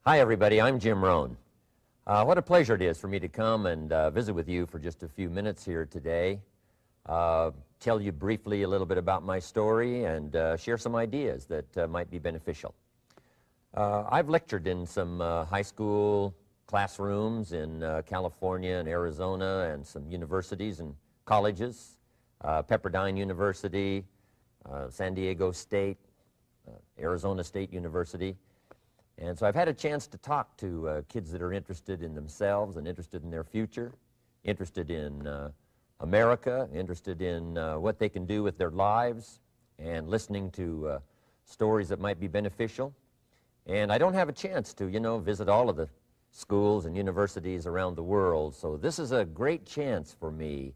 Hi, everybody. I'm Jim Rohn. What a pleasure it is for me to come and visit with you for just a few minutes here today. Tell you briefly a little bit about my story and share some ideas that might be beneficial. I've lectured in some high school classrooms in California and Arizona and some universities and colleges, Pepperdine University, San Diego State, Arizona State University. And so I've had a chance to talk to kids that are interested in themselves and interested in their future, interested in America, interested in what they can do with their lives, and listening to stories that might be beneficial. And I don't have a chance to, visit all of the schools and universities around the world, so this is a great chance for me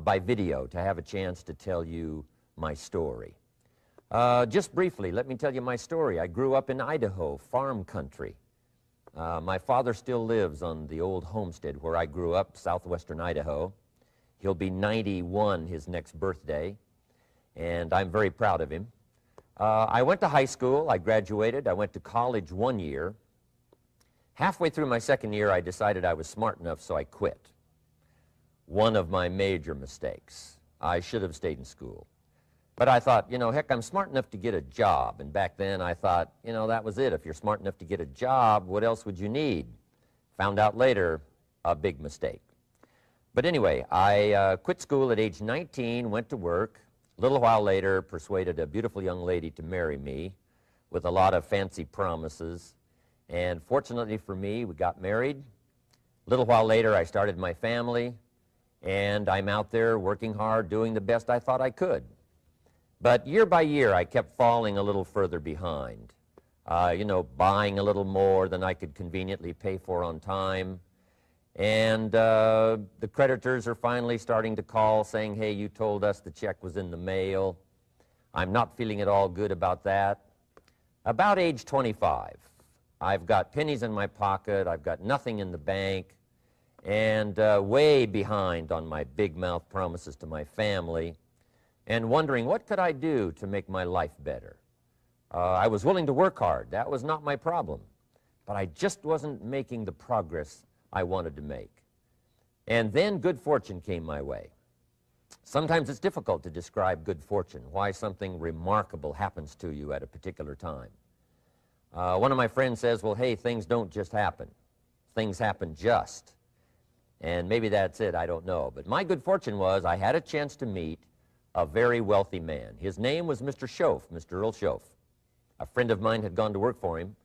by video to have a chance to tell you my story. Just briefly, let me tell you my story. I grew up in Idaho, farm country. My father still lives on the old homestead where I grew up, southwestern Idaho. He'll be 91 his next birthday, and I'm very proud of him. I went to high school. I graduated. I went to college 1 year. Halfway through my second year, I decided I was smart enough, so I quit. One of my major mistakes. I should have stayed in school. But I thought, heck, I'm smart enough to get a job. And back then I thought, that was it. If you're smart enough to get a job, what else would you need? Found out later, a big mistake. But anyway, I quit school at age 19, went to work. A little while later, persuaded a beautiful young lady to marry me with a lot of fancy promises. And fortunately for me, we got married. A little while later, I started my family. And I'm out there working hard, doing the best I thought I could. But year by year, I kept falling a little further behind, buying a little more than I could conveniently pay for on time. And the creditors are finally starting to call saying, hey, you told us the check was in the mail. I'm not feeling at all good about that. About age 25, I've got pennies in my pocket, I've got nothing in the bank, and way behind on my big mouth promises to my family, and wondering what could I do to make my life better. I was willing to work hard. That was not my problem. But I just wasn't making the progress I wanted to make. And then good fortune came my way. Sometimes it's difficult to describe good fortune, why something remarkable happens to you at a particular time. One of my friends says, well, hey, things don't just happen. Things happen just. And maybe that's it, I don't know. But my good fortune was I had a chance to meet a very wealthy man. His name was Mr. Schoaf, Mr. Earl Schoaf. A friend of mine had gone to work for him,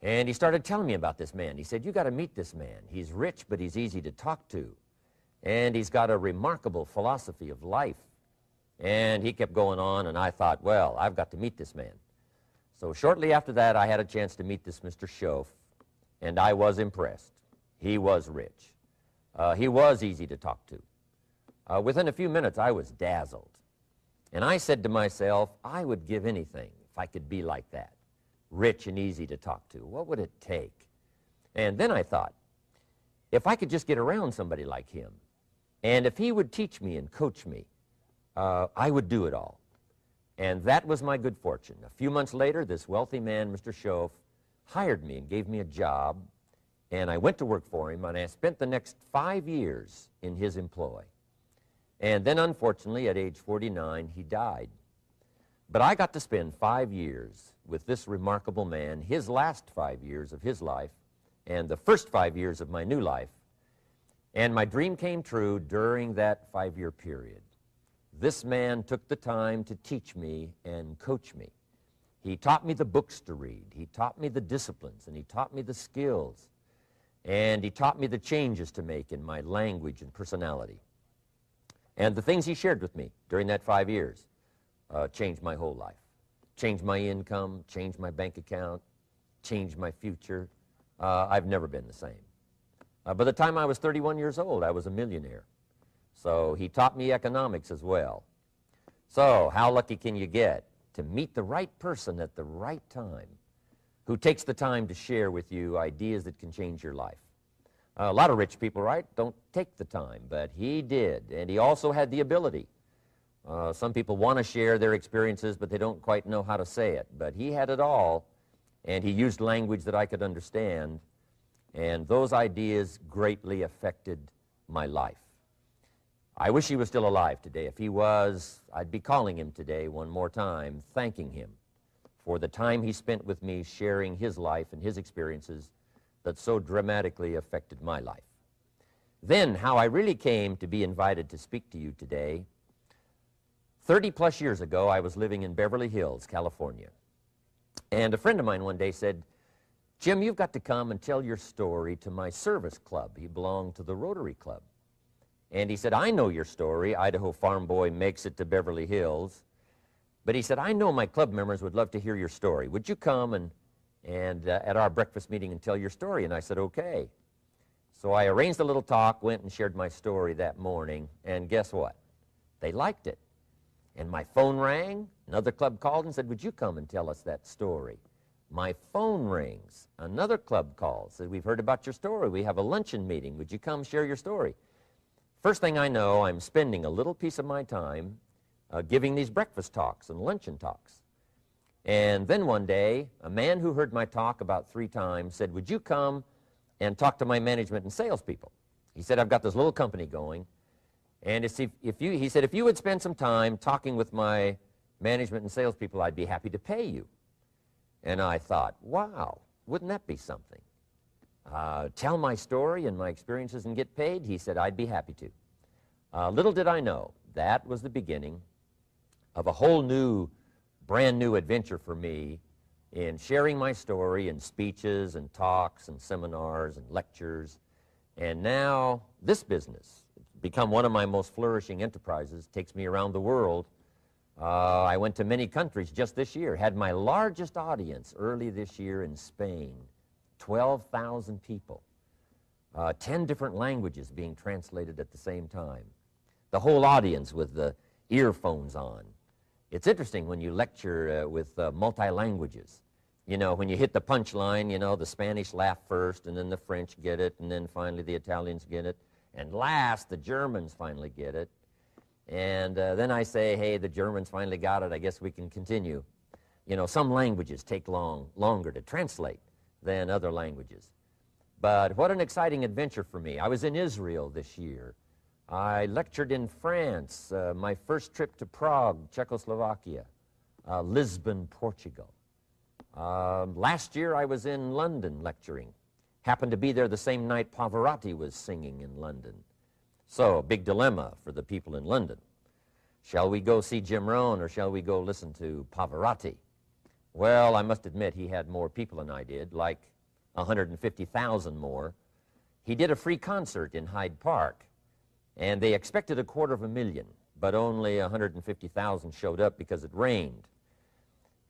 and he started telling me about this man. He said, you got to meet this man. He's rich, but he's easy to talk to, and he's got a remarkable philosophy of life. And he kept going on, and I thought, well, I've got to meet this man. So shortly after that, I had a chance to meet this Mr. Schoaf, and I was impressed. He was rich. He was easy to talk to. Within a few minutes, I was dazzled. And I said to myself, I would give anything if I could be like that, rich and easy to talk to. What would it take? And then I thought, if I could just get around somebody like him, and if he would teach me and coach me, I would do it all. And that was my good fortune. A few months later, this wealthy man, Mr. Schoaf, hired me and gave me a job, and I went to work for him, and I spent the next 5 years in his employ. And then, unfortunately, at age 49, he died. But I got to spend 5 years with this remarkable man, his last 5 years of his life, and the first 5 years of my new life. And my dream came true during that 5-year period. This man took the time to teach me and coach me. He taught me the books to read. He taught me the disciplines, and he taught me the skills. And he taught me the changes to make in my language and personality. And the things he shared with me during that 5 years changed my whole life. Changed my income, changed my bank account, changed my future. I've never been the same. By the time I was 31 years old, I was a millionaire. So he taught me economics as well. So how lucky can you get to meet the right person at the right time who takes the time to share with you ideas that can change your life? A lot of rich people, right, don't take the time, but he did, and he also had the ability. Some people want to share their experiences, but they don't quite know how to say it. But he had it all, and he used language that I could understand, and those ideas greatly affected my life. I wish he was still alive today. If he was, I'd be calling him today one more time, thanking him for the time he spent with me sharing his life and his experiences that so dramatically affected my life. Then, how I really came to be invited to speak to you today. 30-plus years ago, I was living in Beverly Hills, California. And a friend of mine one day said, "Jim, you've got to come and tell your story to my service club." He belonged to the Rotary Club. And he said, "I know your story. Idaho farm boy makes it to Beverly Hills." But he said, "I know my club members would love to hear your story. Would you come and at our breakfast meeting and tell your story?" And I said, "Okay." So I arranged a little talk, went and shared my story that morning, and guess what? They liked it. And my phone rang. Another club called and said, "Would you come and tell us that story?" My phone rings. Another club calls, said, "We've heard about your story. We have a luncheon meeting. Would you come share your story?" First thing I know, I'm spending a little piece of my time giving these breakfast talks and luncheon talks. And then one day, a man who heard my talk about 3 times said, "Would you come and talk to my management and salespeople?" He said, "I've got this little company going, and he said, if you would spend some time talking with my management and salespeople, I'd be happy to pay you." And I thought, wow, wouldn't that be something? Tell my story and my experiences and get paid? He said, "I'd be happy to." Little did I know, that was the beginning of a whole new, brand new adventure for me in sharing my story in speeches and talks and seminars and lectures. And now this business, it's become one of my most flourishing enterprises, takes me around the world. I went to many countries just this year, had my largest audience early this year in Spain, 12,000 people, 10 different languages being translated at the same time, the whole audience with the earphones on. It's interesting when you lecture with multi-languages. You know, when you hit the punchline, you know, the Spanish laugh first, and then the French get it, and then finally the Italians get it, and last the Germans finally get it. And then I say, "Hey, the Germans finally got it. I guess we can continue." You know, some languages take longer to translate than other languages. But what an exciting adventure for me. I was in Israel this year. I lectured in France, my first trip to Prague, Czechoslovakia, Lisbon, Portugal. Last year I was in London lecturing. Happened to be there the same night Pavarotti was singing in London. So, big dilemma for the people in London. Shall we go see Jim Rohn or shall we go listen to Pavarotti? Well, I must admit he had more people than I did, like 150,000 more. He did a free concert in Hyde Park, and they expected 250,000, but only 150,000 showed up because it rained.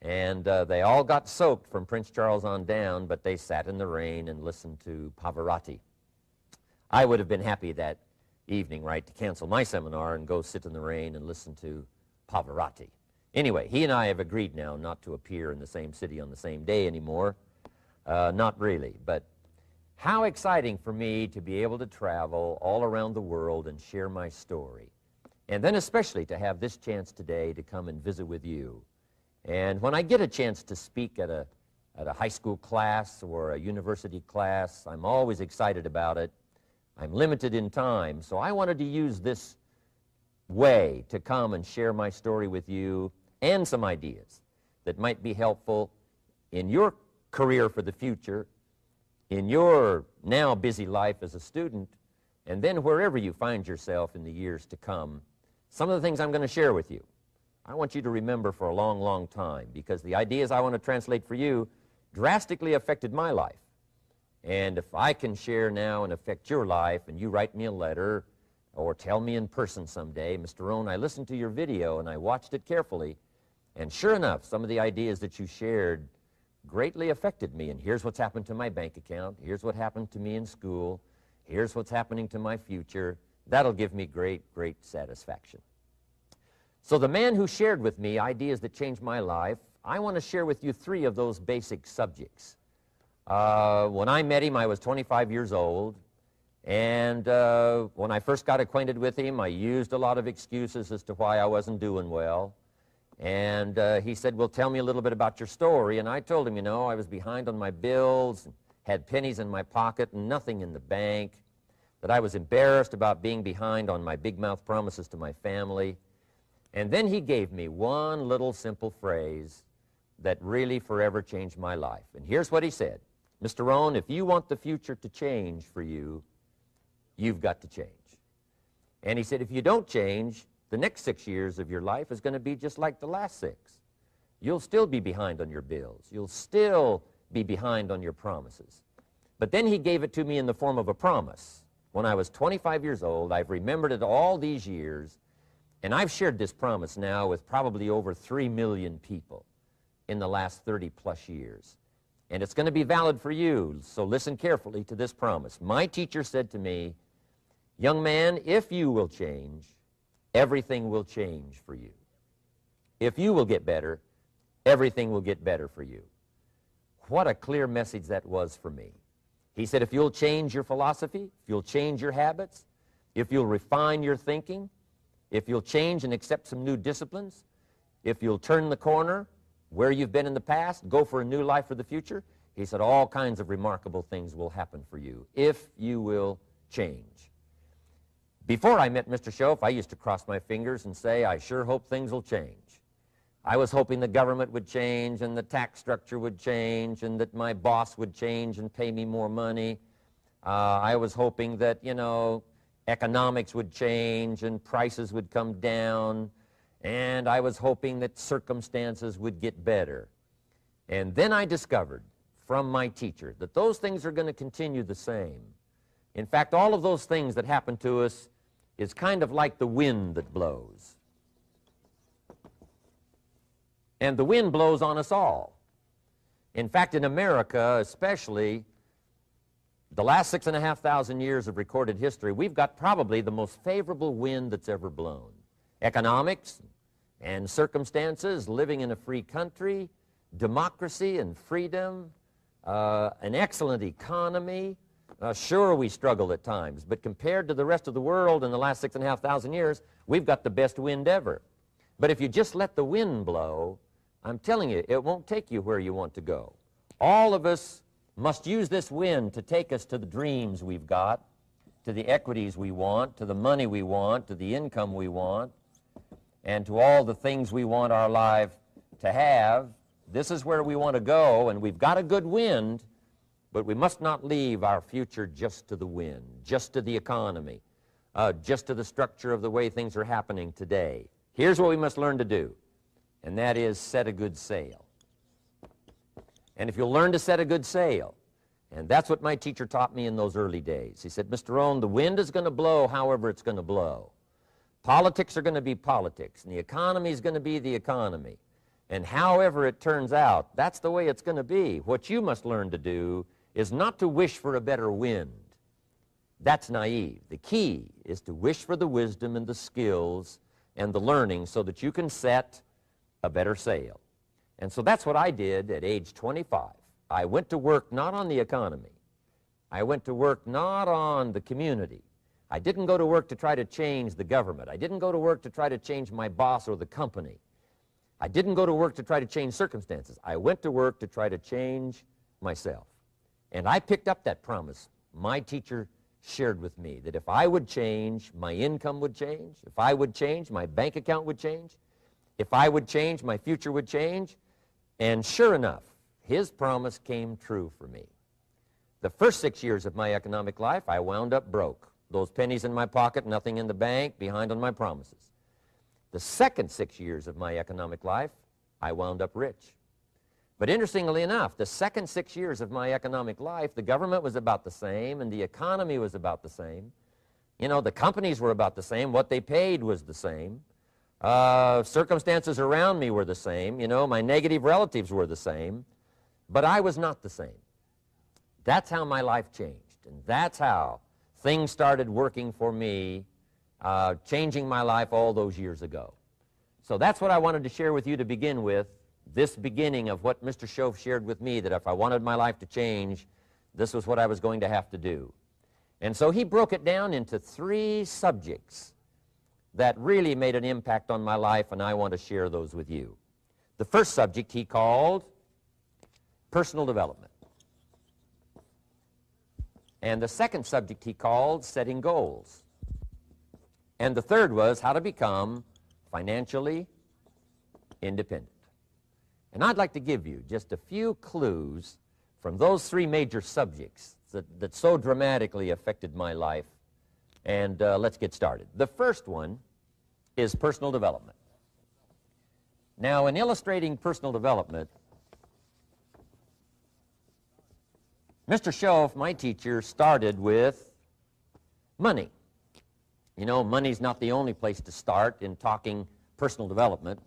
And they all got soaked from Prince Charles on down, but they sat in the rain and listened to Pavarotti. I would have been happy that evening, right, to cancel my seminar and go sit in the rain and listen to Pavarotti. Anyway, he and I have agreed now not to appear in the same city on the same day anymore. Not really, but how exciting for me to be able to travel all around the world and share my story. And then especially to have this chance today to come and visit with you. And when I get a chance to speak at a high school class or a university class, I'm always excited about it. I'm limited in time, so I wanted to use this way to come and share my story with you and some ideas that might be helpful in your career for the future, in your now busy life as a student, and then wherever you find yourself in the years to come. Some of the things I'm going to share with you, I want you to remember for a long, long time, because the ideas I want to translate for you drastically affected my life. And if I can share now and affect your life, and you write me a letter or tell me in person someday, "Mr. Rohn, I listened to your video and I watched it carefully, and sure enough, some of the ideas that you shared greatly affected me, and here's what's happened to my bank account, here's what happened to me in school, here's what's happening to my future," that'll give me great, great satisfaction. So the man who shared with me ideas that changed my life, I want to share with you 3 of those basic subjects. When I met him, I was 25 years old, and when I first got acquainted with him, I used a lot of excuses as to why I wasn't doing well. And he said, well, tell me a little bit about your story. And I told him, you know, I was behind on my bills, had pennies in my pocket and nothing in the bank, that I was embarrassed about being behind on my big mouth promises to my family. And then he gave me one little simple phrase that really forever changed my life. And here's what he said: Mr. Rohn, if you want the future to change for you, you've got to change. And he said, if you don't change, the next 6 years of your life is going to be just like the last 6. You'll still be behind on your bills. You'll still be behind on your promises. But then he gave it to me in the form of a promise. When I was 25 years old, I've remembered it all these years, and I've shared this promise now with probably over 3 million people in the last 30-plus years. And it's going to be valid for you, so listen carefully to this promise. My teacher said to me, young man, if you will change, everything will change for you. If you will get better, everything will get better for you. What a clear message that was for me. He said, if you'll change your philosophy, if you'll change your habits, if you'll refine your thinking, if you'll change and accept some new disciplines, if you'll turn the corner where you've been in the past, go for a new life for the future, he said all kinds of remarkable things will happen for you if you will change. Before I met Mr. Schoaf, I used to cross my fingers and say, I sure hope things will change. I was hoping the government would change and the tax structure would change and that my boss would change and pay me more money. I was hoping that, you know, economics would change and prices would come down, and I was hoping that circumstances would get better. And then I discovered from my teacher that those things are going to continue the same. In fact, all of those things that happen to us is kind of like the wind that blows. And the wind blows on us all. In fact, in America especially, the last 6,500 years of recorded history, we've got probably the most favorable wind that's ever blown. Economics and circumstances, living in a free country, democracy and freedom, an excellent economy. Sure, we struggle at times, but compared to the rest of the world in the last 6,500 years, we've got the best wind ever. But if you just let the wind blow, I'm telling you, it won't take you where you want to go. All of us must use this wind to take us to the dreams we've got, to the equities we want, to the money we want, to the income we want, and to all the things we want our life to have. This is where we want to go, and we've got a good wind, but we must not leave our future just to the wind, just to the economy, just to the structure of the way things are happening today. Here's what we must learn to do, and that is set a good sail. And if you'll learn to set a good sail, and that's what my teacher taught me in those early days. He said, Mr. Rohn, the wind is going to blow however it's going to blow. Politics are going to be politics, and the economy is going to be the economy. And however it turns out, that's the way it's going to be. What you must learn to do is not to wish for a better wind. That's naive. The key is to wish for the wisdom and the skills and the learning so that you can set a better sail. And so that's what I did at age 25. I went to work not on the economy. I went to work not on the community. I didn't go to work to try to change the government. I didn't go to work to try to change my boss or the company. I didn't go to work to try to change circumstances. I went to work to try to change myself. And I picked up that promise my teacher shared with me, that if I would change, my income would change. If I would change, my bank account would change. If I would change, my future would change. And sure enough, his promise came true for me. The first 6 years of my economic life, I wound up broke. Those pennies in my pocket, nothing in the bank, behind on my promises. The second 6 years of my economic life, I wound up rich. But interestingly enough, the second 6 years of my economic life, the government was about the same and the economy was about the same. You know, the companies were about the same. What they paid was the same. Circumstances around me were the same. You know, my negative relatives were the same. But I was not the same. That's how my life changed. And that's how things started working for me, changing my life all those years ago. So that's what I wanted to share with you to begin with, this beginning of what Mr. Schoaf shared with me, that if I wanted my life to change, this was what I was going to have to do. And so he broke it down into 3 subjects. that really made an impact on my life, and I want to share those with you. The first subject he called personal development. And the second subject he called setting goals. And the third was how to become financially independent. And I'd like to give you just a few clues from those three major subjects that so dramatically affected my life. And let's get started. The first one is personal development. Now, in illustrating personal development, Mr. Schoaf, my teacher, started with money. You know, money's not the only place to start in talking personal development,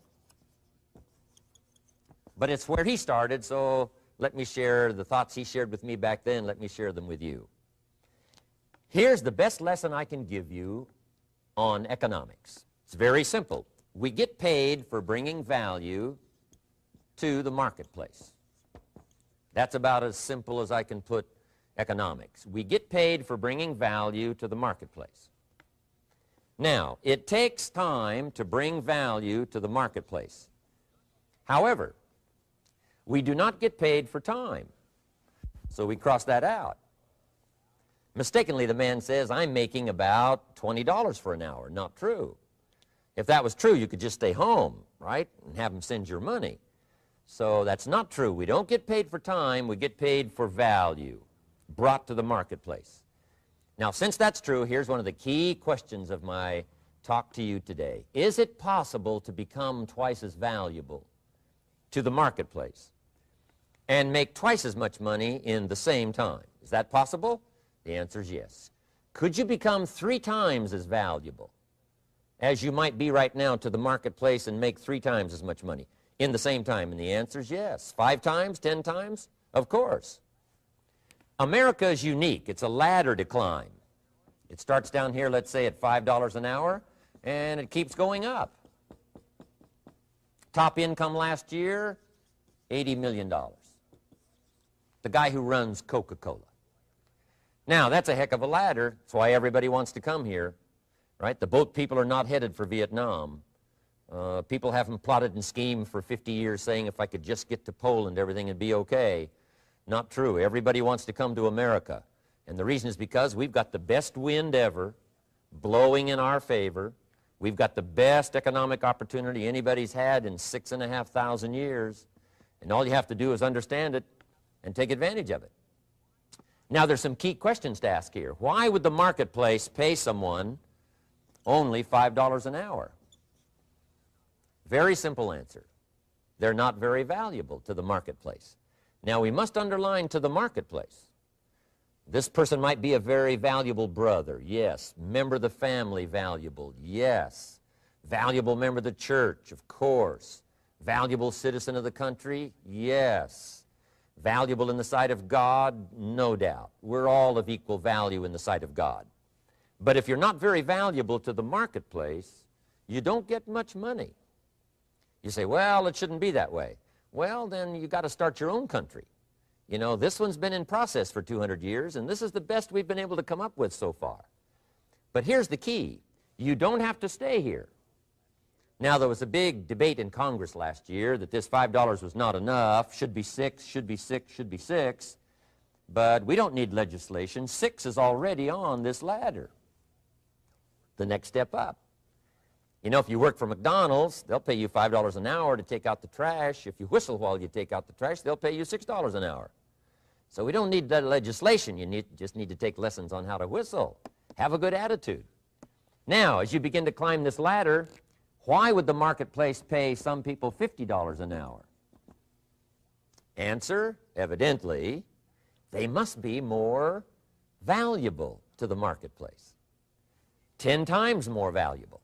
but it's where he started, so let me share the thoughts he shared with me back then. Let me share them with you. Here's the best lesson I can give you on economics. It's very simple. We get paid for bringing value to the marketplace. That's about as simple as I can put economics. We get paid for bringing value to the marketplace. Now, it takes time to bring value to the marketplace. However, we do not get paid for time, so we cross that out. Mistakenly, the man says, I'm making about $20 for an hour. Not true. If that was true, you could just stay home, right, and have him send your money. So that's not true. We don't get paid for time. We get paid for value brought to the marketplace. Now, since that's true, here's one of the key questions of my talk to you today. Is it possible to become twice as valuable to the marketplace and make twice as much money in the same time? Is that possible? The answer is yes. Could you become 3 times as valuable as you might be right now to the marketplace and make 3 times as much money in the same time? And the answer is yes. 5 times, 10 times? Of course. America is unique. It's a ladder to climb. It starts down here, let's say, at $5 an hour, and it keeps going up. Top income last year, $80 million. The guy who runs Coca-Cola. Now, that's a heck of a ladder. That's why everybody wants to come here, right? The boat people are not headed for Vietnam. People haven't plotted and schemed for 50 years saying if I could just get to Poland, everything would be okay. Not true. Everybody wants to come to America. And the reason is because we've got the best wind ever blowing in our favor. We've got the best economic opportunity anybody's had in 6,500 years. And all you have to do is understand it and take advantage of it. Now, there's some key questions to ask here. Why would the marketplace pay someone only $5 an hour? Very simple answer. They're not very valuable to the marketplace. Now, we must underline to the marketplace. This person might be a very valuable brother, yes. Member of the family, valuable, yes. Valuable member of the church, of course. Valuable citizen of the country, yes. Valuable in the sight of God, no doubt. We're all of equal value in the sight of God. But if you're not very valuable to the marketplace, you don't get much money. You say, well, it shouldn't be that way. Well, then you got to start your own country. You know, this one's been in process for 200 years, and this is the best we've been able to come up with so far. But here's the key. You don't have to stay here. Now, there was a big debate in Congress last year that this $5 was not enough, should be 6, should be 6, should be 6. But we don't need legislation. 6 is already on this ladder. The next step up. You know, if you work for McDonald's, they'll pay you $5 an hour to take out the trash. If you whistle while you take out the trash, they'll pay you $6 an hour. So we don't need that legislation. You just need to take lessons on how to whistle. Have a good attitude. Now, as you begin to climb this ladder, why would the marketplace pay some people $50 an hour? Answer, evidently, they must be more valuable to the marketplace. 10 times more valuable.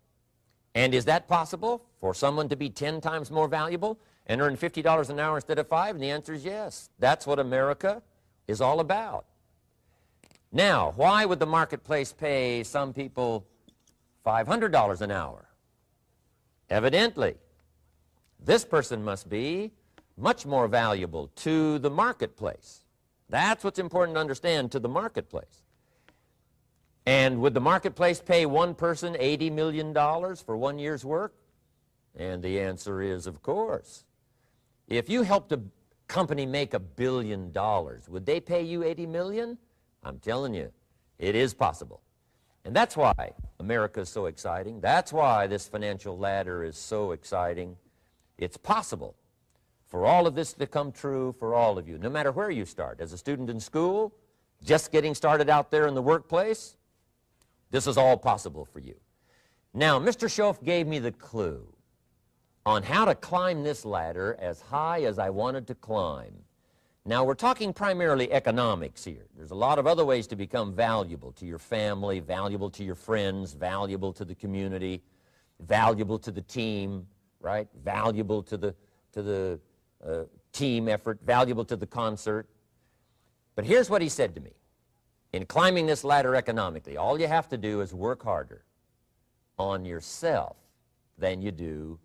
And is that possible for someone to be 10 times more valuable and earn $50 an hour instead of 5? And the answer is yes. That's what America is all about. Now, why would the marketplace pay some people $500 an hour? Evidently, this person must be much more valuable to the marketplace. That's what's important to understand, to the marketplace. And would the marketplace pay one person $80 million for 1 year's work? And the answer is, of course. If you helped a company make $1 billion, would they pay you $80 million? I'm telling you, it is possible. And that's why America is so exciting. That's why this financial ladder is so exciting. It's possible for all of this to come true for all of you, no matter where you start. As a student in school, just getting started out there in the workplace, this is all possible for you. Now, Mr. Schoaf gave me the clue on how to climb this ladder as high as I wanted to climb. Now, we're talking primarily economics here. There's a lot of other ways to become valuable to your family, valuable to your friends, valuable to the community, valuable to the team, right? Valuable to the team effort, valuable to the concert. But here's what he said to me. In climbing this ladder economically, all you have to do is work harder on yourself than you do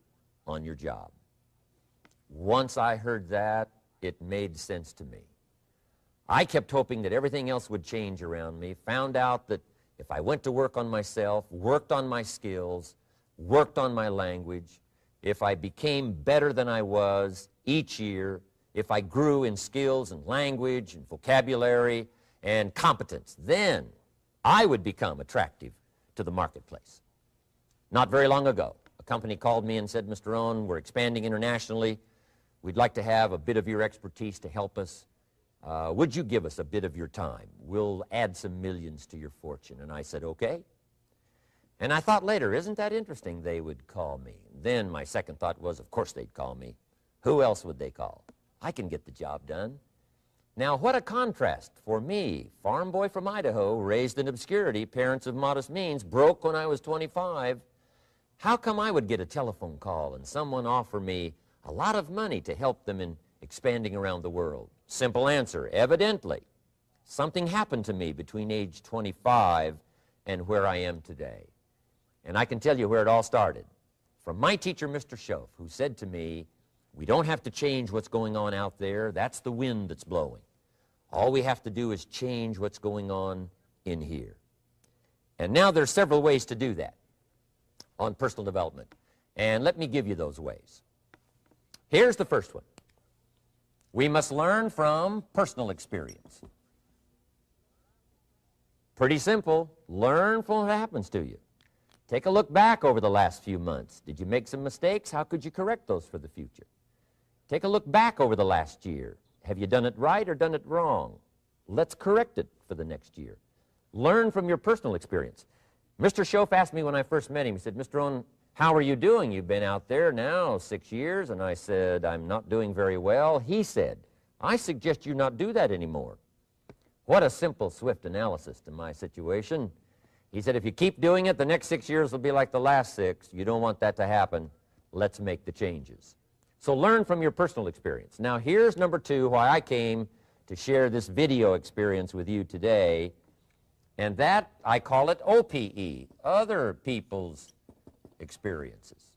on your job. Once I heard that, it made sense to me. I kept hoping that everything else would change around me, found out that if I went to work on myself, worked on my skills, worked on my language, if I became better than I was each year, if I grew in skills and language and vocabulary and competence, then I would become attractive to the marketplace. Not very long ago, a company called me and said, Mr. Rohn, we're expanding internationally. We'd like to have a bit of your expertise to help us. Would you give us a bit of your time? We'll add some millions to your fortune. And I said, okay. And I thought later, isn't that interesting? They would call me. Then my second thought was, of course they'd call me. Who else would they call? I can get the job done. Now, what a contrast for me, farm boy from Idaho, raised in obscurity, parents of modest means, broke when I was 25. How come I would get a telephone call and someone offer me a lot of money to help them in expanding around the world? Simple answer, evidently, something happened to me between age 25 and where I am today. And I can tell you where it all started. From my teacher, Mr. Schoaf, who said to me, we don't have to change what's going on out there. That's the wind that's blowing. All we have to do is change what's going on in here. And now there's several ways to do that on personal development. And let me give you those ways. Here's the first one. We must learn from personal experience. Pretty simple. Learn from what happens to you. Take a look back over the last few months. Did you make some mistakes? How could you correct those for the future? Take a look back over the last year. Have you done it right or done it wrong? Let's correct it for the next year. Learn from your personal experience. Mr. Schoaf asked me when I first met him, he said, Mr. Rohn, how are you doing? You've been out there now 6 years. And I said, I'm not doing very well. He said, I suggest you not do that anymore. What a simple, swift analysis to my situation. He said, if you keep doing it, the next 6 years will be like the last 6. You don't want that to happen. Let's make the changes. So learn from your personal experience. Now here's number 2, why I came to share this video experience with you today. And that, I call it OPE, other people's experiences.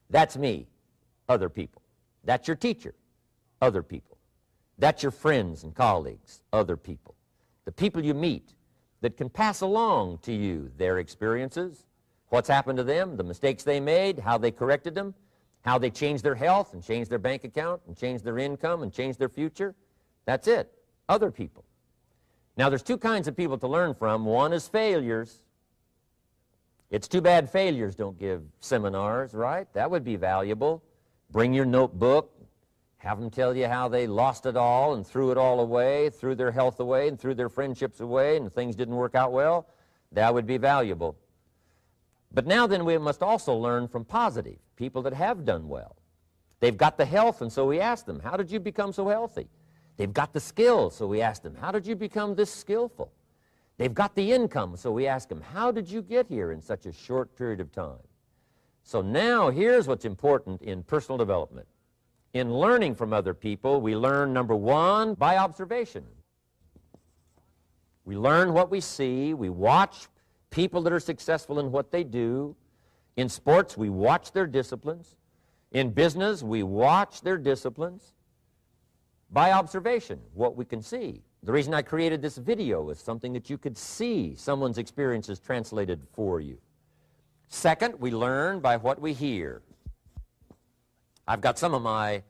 That's me, other people. That's your teacher, other people. That's your friends and colleagues, other people. The people you meet that can pass along to you their experiences, what's happened to them, the mistakes they made, how they corrected them, how they changed their health and changed their bank account and changed their income and changed their future. That's it, other people. Now, there's 2 kinds of people to learn from. One is failures. It's too bad failures don't give seminars, right? That would be valuable. Bring your notebook, have them tell you how they lost it all and threw it all away, threw their health away and threw their friendships away and things didn't work out well. That would be valuable. But now then we must also learn from positive, people that have done well. They've got the health, and so we ask them, how did you become so healthy? They've got the skills, so we ask them, how did you become this skillful? They've got the income, so we ask them, how did you get here in such a short period of time? So now here's what's important in personal development. In learning from other people, we learn, number 1, by observation. We learn what we see. We watch people that are successful in what they do. In sports, we watch their disciplines. In business, we watch their disciplines. By observation, what we can see. The reason I created this video was something that you could see someone's experiences translated for you. Second, we learn by what we hear. I've got some of my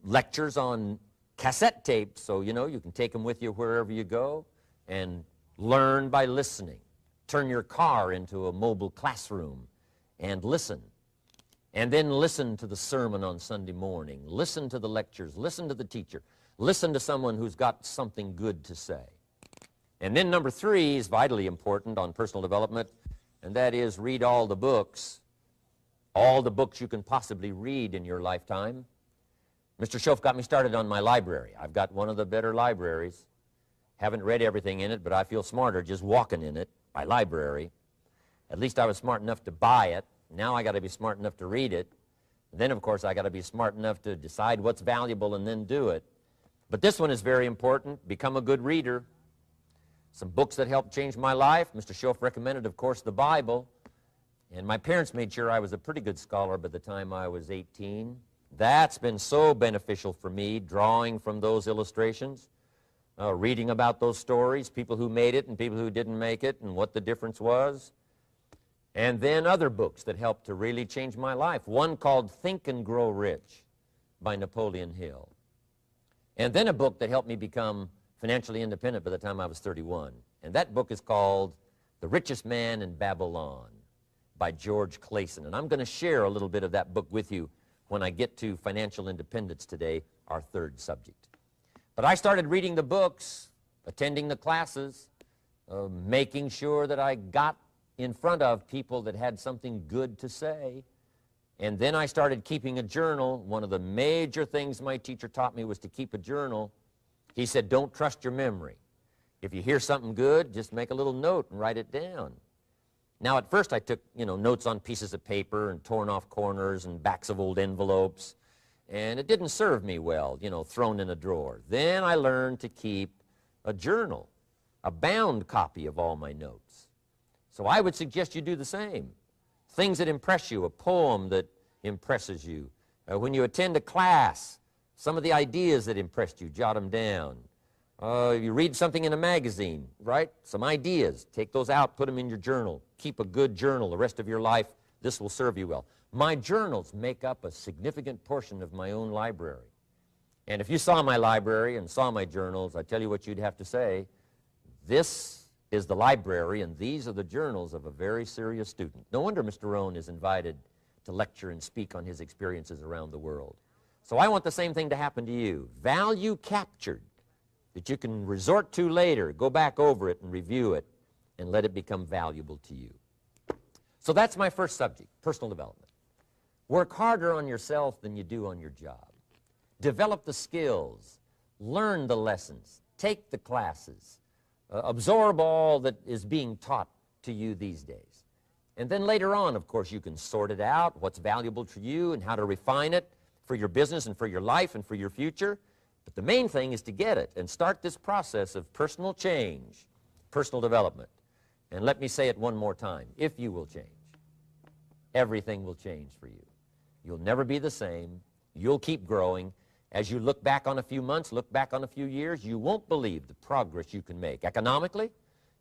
lectures on cassette tapes, so you can take them with you wherever you go and learn by listening. Turn your car into a mobile classroom and listen. And then listen to the sermon on Sunday morning. Listen to the lectures. Listen to the teacher. Listen to someone who's got something good to say. And then number 3 is vitally important on personal development, and that is read all the books you can possibly read in your lifetime. Mr. Schoaf got me started on my library. I've got one of the better libraries. Haven't read everything in it, but I feel smarter just walking in it, my library. At least I was smart enough to buy it. Now I got to be smart enough to read it. And then, of course, I got to be smart enough to decide what's valuable and then do it. But this one is very important. Become a good reader. Some books that helped change my life. Mr. Schoaf recommended, of course, the Bible. And my parents made sure I was a pretty good scholar by the time I was 18. That's been so beneficial for me, drawing from those illustrations, reading about those stories, people who made it and people who didn't make it, and what the difference was. And then other books that helped to really change my life. One called Think and Grow Rich by Napoleon Hill. And then a book that helped me become financially independent by the time I was 31. And that book is called The Richest Man in Babylon by George Clason. And I'm going to share a little bit of that book with you when I get to financial independence today, our 3rd subject. But I started reading the books, attending the classes, making sure that I got in front of people that had something good to say. And then I started keeping a journal. One of the major things my teacher taught me was to keep a journal. He said, don't trust your memory. If you hear something good, just make a little note and write it down. Now, at first I took, notes on pieces of paper and torn off corners and backs of old envelopes. And it didn't serve me well, thrown in a drawer. Then I learned to keep a journal, a bound copy of all my notes. So I would suggest you do the same. Things that impress you, a poem that impresses you. When you attend a class, some of the ideas that impressed you, jot them down. You read something in a magazine, right? Some ideas. Take those out, put them in your journal. Keep a good journal the rest of your life. This will serve you well. My journals make up a significant portion of my own library. And if you saw my library and saw my journals, I tell you what you'd have to say. This is the library, and these are the journals of a very serious student. No wonder Mr. Rohn is invited to lecture and speak on his experiences around the world. So I want the same thing to happen to you. Value captured that you can resort to later, go back over it and review it, and let it become valuable to you. So that's my first subject, personal development. Work harder on yourself than you do on your job. Develop the skills, learn the lessons, take the classes, absorb all that is being taught to you these days. And then later on, of course, you can sort it out, what's valuable to you and how to refine it for your business and for your life and for your future. But the main thing is to get it and start this process of personal change, personal development. And let me say it one more time. If you will change, everything will change for you. You'll never be the same. You'll keep growing. As you look back on a few months, look back on a few years, you won't believe the progress you can make. Economically,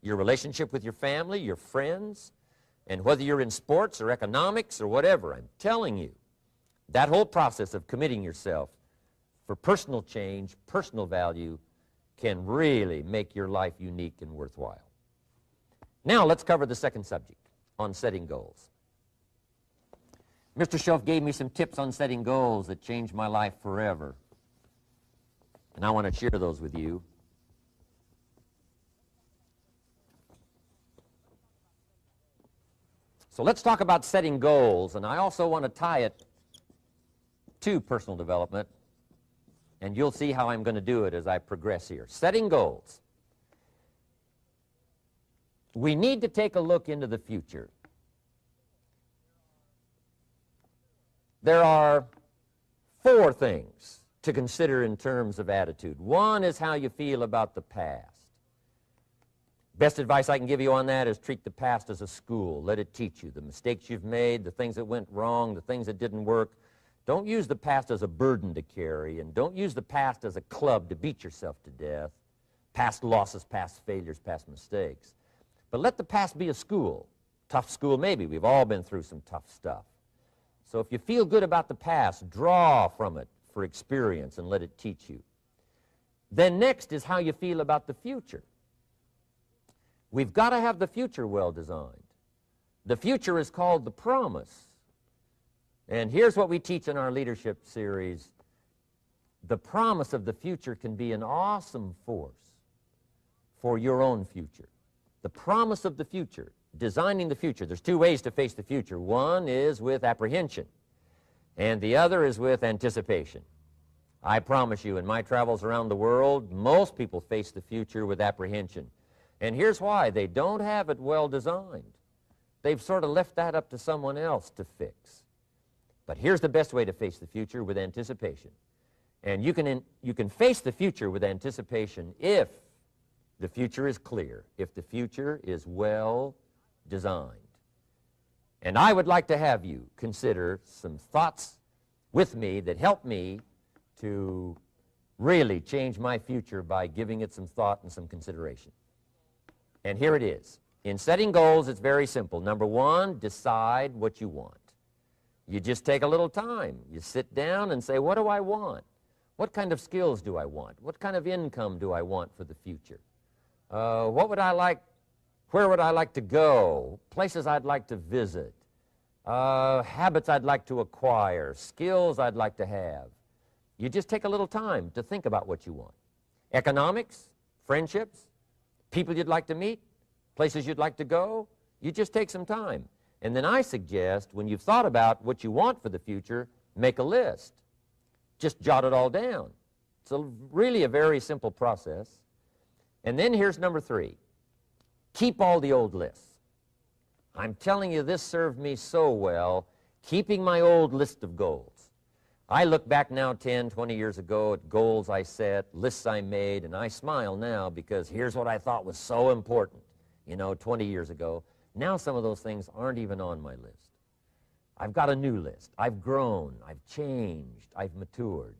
your relationship with your family, your friends, and whether you're in sports or economics or whatever, I'm telling you, that whole process of committing yourself for personal change, personal value, can really make your life unique and worthwhile. Now let's cover the second subject, on setting goals. Mr. Schoaf gave me some tips on setting goals that changed my life forever. And I want to share those with you. So let's talk about setting goals, and I also want to tie it to personal development, and you'll see how I'm going to do it as I progress here. Setting goals. We need to take a look into the future. There are 4 things to consider in terms of attitude. One is how you feel about the past. Best advice I can give you on that is treat the past as a school. Let it teach you the mistakes you've made, the things that went wrong, the things that didn't work. Don't use the past as a burden to carry, and don't use the past as a club to beat yourself to death. past losses, past failures, past mistakes. But let the past be a school. Tough school maybe. We've all been through some tough stuff. So if you feel good about the past, draw from it for experience and let it teach you. Then next is how you feel about the future. We've got to have the future well designed. The future is called the promise. And here's what we teach in our leadership series. The promise of the future can be an awesome force for your own future. The promise of the future, designing the future. There's two ways to face the future. One is with apprehension, and the other is with anticipation. I promise you, in my travels around the world, most people face the future with apprehension. And here's why. They don't have it well designed. They've sort of left that up to someone else to fix. But here's the best way to face the future, with anticipation. And you can face the future with anticipation if the future is clear, if the future is well designed. And I would like to have you consider some thoughts with me that help me to really change my future by giving it some thought and some consideration. And here it is. In setting goals, it's very simple. Number one, decide what you want. You just take a little time. You sit down and say, what do I want? What kind of skills do I want? What kind of income do I want for the future? What would I like? Where would I like to go? Places I'd like to visit. Habits I'd like to acquire. Skills I'd like to have. You just take a little time to think about what you want. Economics, friendships, people you'd like to meet, places you'd like to go. You just take some time. And then I suggest, when you've thought about what you want for the future, make a list. Just jot it all down. It's really a very simple process. And then here's number three. Keep all the old lists. I'm telling you, this served me so well, keeping my old list of goals. I look back now 10, 20 years ago at goals I set, lists I made, and I smile now because here's what I thought was so important, 20 years ago. Now some of those things aren't even on my list. I've got a new list. I've grown. I've changed. I've matured.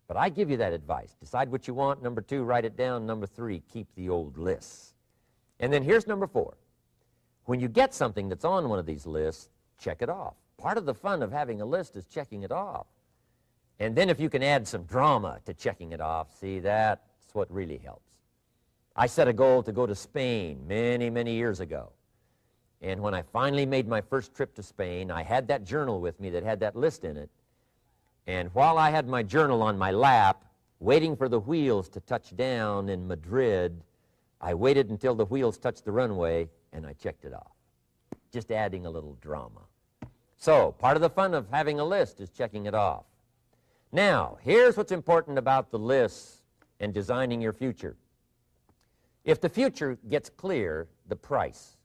But I give you that advice. Decide what you want. Number two, write it down. Number three, keep the old lists. And then here's number four. When you get something that's on one of these lists, check it off. Part of the fun of having a list is checking it off. And then if you can add some drama to checking it off, see, that's what really helps. I set a goal to go to Spain many, many years ago. And when I finally made my first trip to Spain, I had that journal with me that had that list in it. And while I had my journal on my lap, waiting for the wheels to touch down in Madrid, I waited until the wheels touched the runway, and I checked it off, just adding a little drama. So part of the fun of having a list is checking it off. Now, here's what's important about the lists and designing your future. If the future gets clear, the price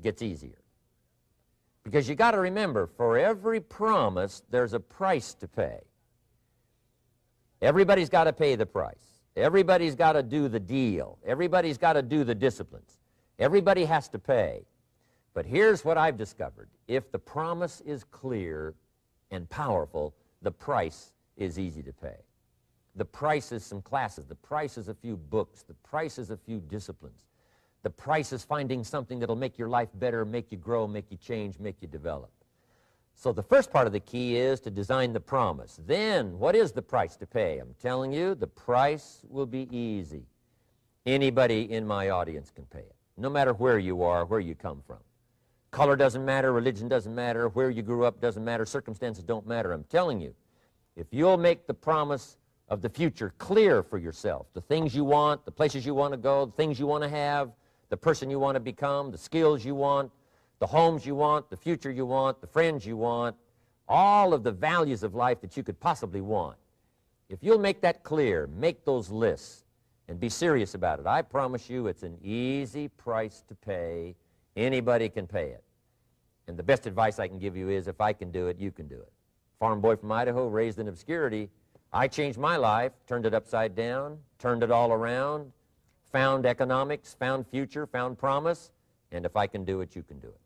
gets easier. Because you got to remember, for every promise, there's a price to pay. Everybody's got to pay the price. Everybody's got to do the deal. Everybody's got to do the disciplines. Everybody has to pay. But here's what I've discovered. If the promise is clear and powerful, the price is easy to pay. The price is some classes. The price is a few books. The price is a few disciplines. The price is finding something that'll make your life better, make you grow, make you change, make you develop. So the first part of the key is to design the promise. Then, what is the price to pay? I'm telling you, the price will be easy. Anybody in my audience can pay it, no matter where you are, where you come from. Color doesn't matter, religion doesn't matter, where you grew up doesn't matter, circumstances don't matter. I'm telling you, if you'll make the promise of the future clear for yourself, the things you want, the places you want to go, the things you want to have, the person you want to become, the skills you want, the homes you want, the future you want, the friends you want, all of the values of life that you could possibly want. If you'll make that clear, make those lists, and be serious about it, I promise you it's an easy price to pay. Anybody can pay it. And the best advice I can give you is, if I can do it, you can do it. Farm boy from Idaho, raised in obscurity, I changed my life, turned it upside down, turned it all around, found economics, found future, found promise, and if I can do it, you can do it.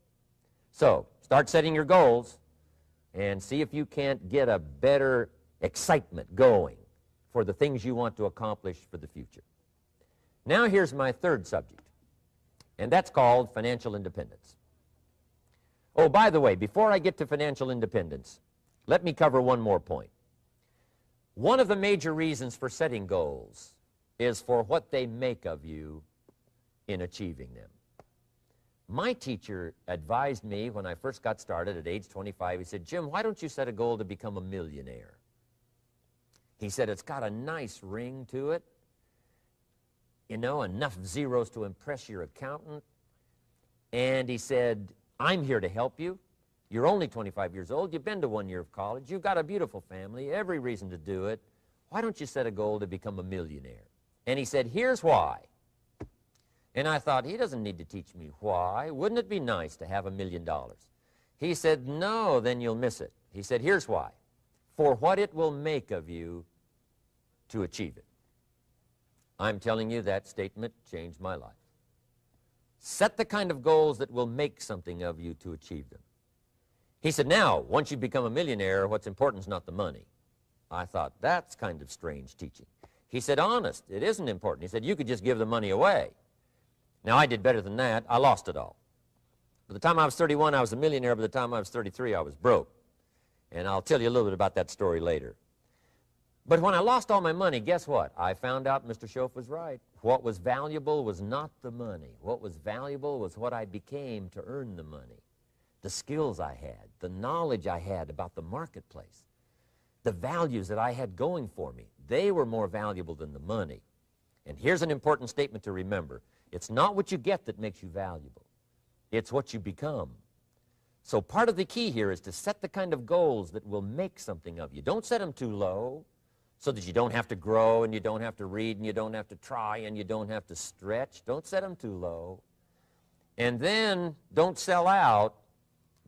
So, start setting your goals and see if you can't get a better excitement going for the things you want to accomplish for the future. Now here's my third subject, and that's called financial independence. Oh, by the way, before I get to financial independence, let me cover one more point. One of the major reasons for setting goals is for what they make of you in achieving them. My teacher advised me when I first got started at age 25, he said, "Jim, why don't you set a goal to become a millionaire?" He said, "It's got a nice ring to it, you know, enough zeros to impress your accountant." And he said, "I'm here to help you. You're only 25 years old. You've been to 1 year of college. You've got a beautiful family, every reason to do it. Why don't you set a goal to become a millionaire?" And he said, "Here's why." And I thought, he doesn't need to teach me why. Wouldn't it be nice to have $1 million? He said, "No, then you'll miss it." He said, "Here's why. For what it will make of you to achieve it." I'm telling you, that statement changed my life. Set the kind of goals that will make something of you to achieve them. He said, "Now, once you become a millionaire, what's important is not the money." I thought, that's kind of strange teaching. He said, "Honest, it isn't important." He said, "You could just give the money away." Now, I did better than that. I lost it all. By the time I was 31, I was a millionaire. By the time I was 33, I was broke. And I'll tell you a little bit about that story later. But when I lost all my money, guess what? I found out Mr. Schoaf was right. What was valuable was not the money. What was valuable was what I became to earn the money. The skills I had, the knowledge I had about the marketplace, the values that I had going for me. They were more valuable than the money. And here's an important statement to remember. It's not what you get that makes you valuable. It's what you become. So part of the key here is to set the kind of goals that will make something of you. Don't set them too low so that you don't have to grow and you don't have to read and you don't have to try and you don't have to stretch. Don't set them too low. And then don't sell out.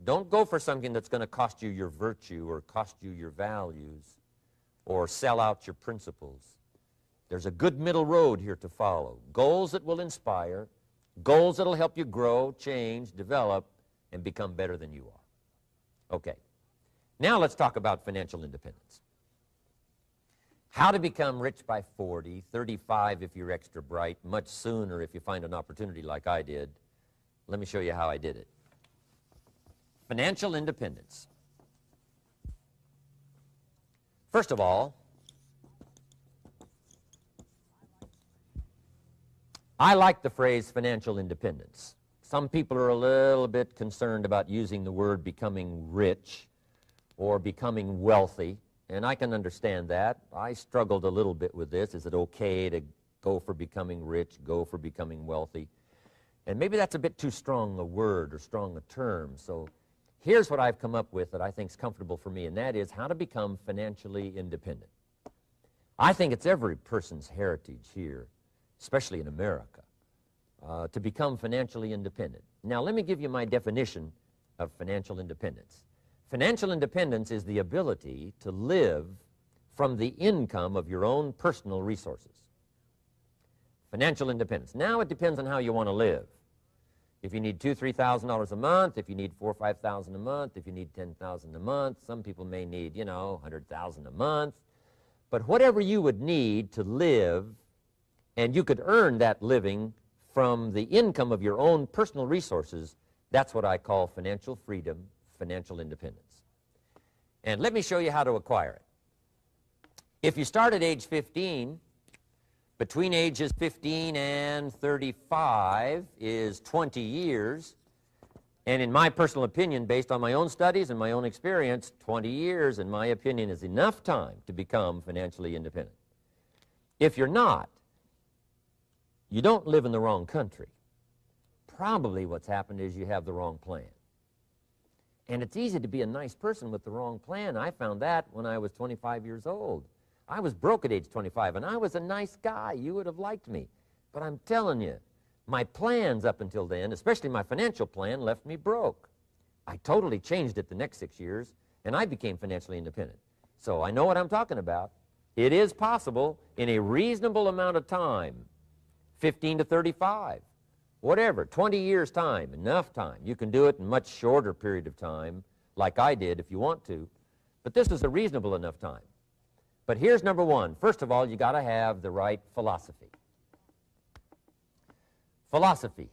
Don't go for something that's going to cost you your virtue or cost you your values or sell out your principles. There's a good middle road here to follow. Goals that will inspire, goals that will help you grow, change, develop, and become better than you are. Okay. Now let's talk about financial independence. How to become rich by 40, 35 if you're extra bright, much sooner if you find an opportunity like I did. Let me show you how I did it. Financial independence. First of all, I like the phrase financial independence. Some people are a little bit concerned about using the word becoming rich or becoming wealthy, and I can understand that. I struggled a little bit with this. Is it okay to go for becoming rich, go for becoming wealthy? And maybe that's a bit too strong a word or strong a term. So here's what I've come up with that I think is comfortable for me, and that is how to become financially independent. I think it's every person's heritage here, especially in America, to become financially independent. Now, let me give you my definition of financial independence. Financial independence is the ability to live from the income of your own personal resources. Financial independence. Now, it depends on how you want to live. If you need $2,000, $3,000 a month, if you need $4,000 or $5,000 a month, if you need $10,000 a month, some people may need, you know, $100,000 a month. But whatever you would need to live, and you could earn that living from the income of your own personal resources, that's what I call financial freedom, financial independence. And let me show you how to acquire it. If you start at age 15, between ages 15 and 35 is 20 years. And in my personal opinion, based on my own studies and my own experience, 20 years, in my opinion, is enough time to become financially independent. If you're not, you don't live in the wrong country. Probably what's happened is you have the wrong plan. And it's easy to be a nice person with the wrong plan. I found that when I was 25 years old. I was broke at age 25, and I was a nice guy. You would have liked me. But I'm telling you, my plans up until then, especially my financial plan, left me broke. I totally changed it the next 6 years, and I became financially independent. So I know what I'm talking about. It is possible in a reasonable amount of time, 15 to 35, whatever, 20 years' time, enough time. You can do it in a much shorter period of time, like I did if you want to, but this is a reasonable enough time. But here's number one. First of all, you got to have the right philosophy. Philosophy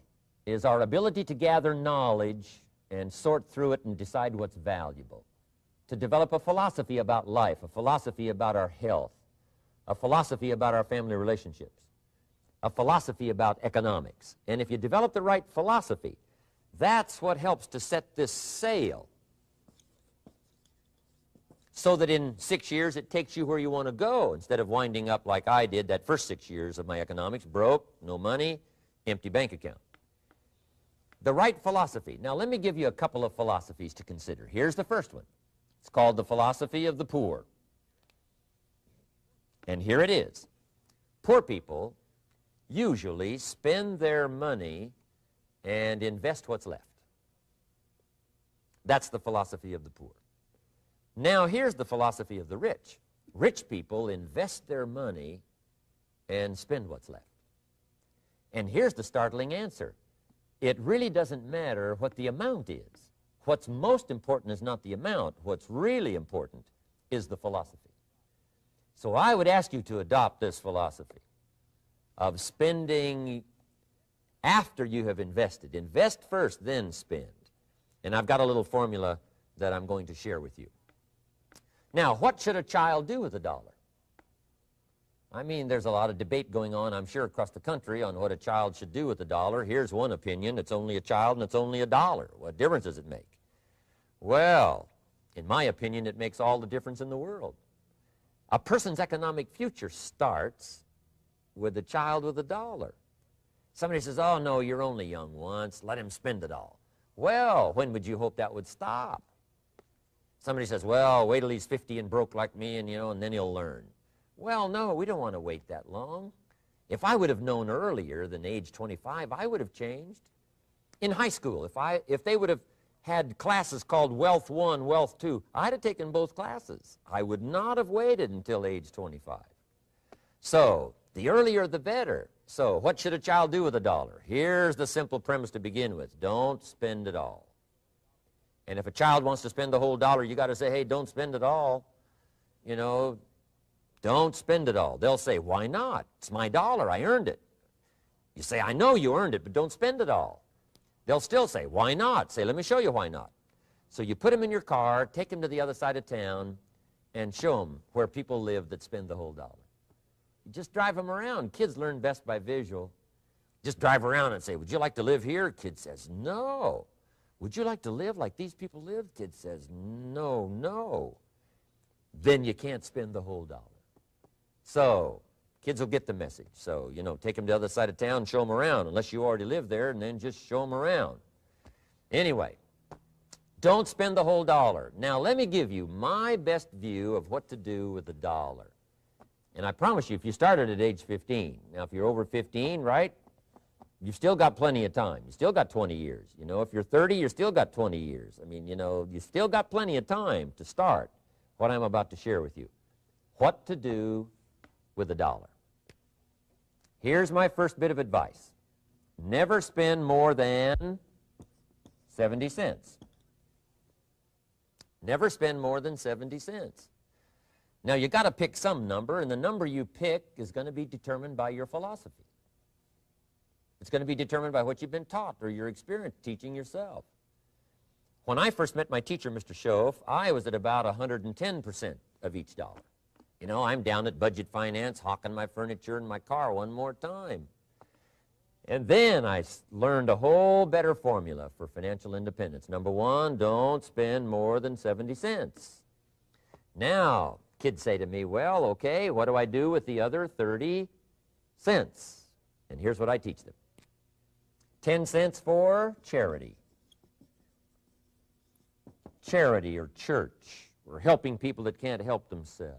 is our ability to gather knowledge and sort through it and decide what's valuable. To develop a philosophy about life, a philosophy about our health, a philosophy about our family relationships, a philosophy about economics. And if you develop the right philosophy, that's what helps to set this sail so that in 6 years it takes you where you want to go instead of winding up like I did that first 6 years of my economics, broke, no money, empty bank account. The right philosophy. Now let me give you a couple of philosophies to consider. Here's the first one. It's called the philosophy of the poor. And here it is. Poor people usually spend their money and invest what's left. That's the philosophy of the poor. Now here's the philosophy of the rich. Rich people invest their money and spend what's left. And here's the startling answer. It really doesn't matter what the amount is. What's most important is not the amount. What's really important is the philosophy. So I would ask you to adopt this philosophy of spending after you have invested. Invest first, then spend. And I've got a little formula that I'm going to share with you. Now, what should a child do with a dollar? I mean, there's a lot of debate going on, I'm sure, across the country on what a child should do with a dollar. Here's one opinion. It's only a child and it's only a dollar. What difference does it make? Well, in my opinion, it makes all the difference in the world. A person's economic future starts with a child with a dollar. Somebody says, oh, no, you're only young once. Let him spend it all. Well, when would you hope that would stop? Somebody says, well, wait till he's 50 and broke like me, and, and then he'll learn. Well, no, we don't want to wait that long. If I would have known earlier than age 25, I would have changed. In high school, if they would have had classes called Wealth 1, Wealth 2, I'd have taken both classes. I would not have waited until age 25. So, the earlier the better. So, what should a child do with a dollar? Here's the simple premise to begin with. Don't spend it all. And if a child wants to spend the whole dollar, you got to say, hey, don't spend it all. Don't spend it all. They'll say, why not? It's my dollar. I earned it. You say, I know you earned it, but don't spend it all. They'll still say, why not? Say, let me show you why not. So you put them in your car, take them to the other side of town, and show them where people live that spend the whole dollar. You just drive them around. Kids learn best by visual. Just drive around and say, would you like to live here? Kid says, no. Would you like to live like these people live? Kid says, no, no. Then you can't spend the whole dollar. So, kids will get the message. So, take them to the other side of town, show them around, unless you already live there, and then just show them around. Anyway, don't spend the whole dollar. Now, let me give you my best view of what to do with the dollar. And I promise you, if you started at age 15, now if you're over 15, right, you've still got plenty of time. You still got 20 years. If you're 30, you've still got 20 years. I mean, you still got plenty of time to start what I'm about to share with you. What to do with a dollar. Here's my first bit of advice. Never spend more than 70 cents. Never spend more than 70 cents. Now, you got to pick some number, and the number you pick is going to be determined by your philosophy. It's going to be determined by what you've been taught or your experience teaching yourself. When I first met my teacher, Mr. Schoaf, I was at about 110% of each dollar. I'm down at Budget Finance, hawking my furniture and my car one more time. And then I learned a whole better formula for financial independence. Number one, don't spend more than 70 cents. Now, kids say to me, well, okay, what do I do with the other 30 cents? And here's what I teach them. 10 cents for charity. Charity or church, or helping people that can't help themselves.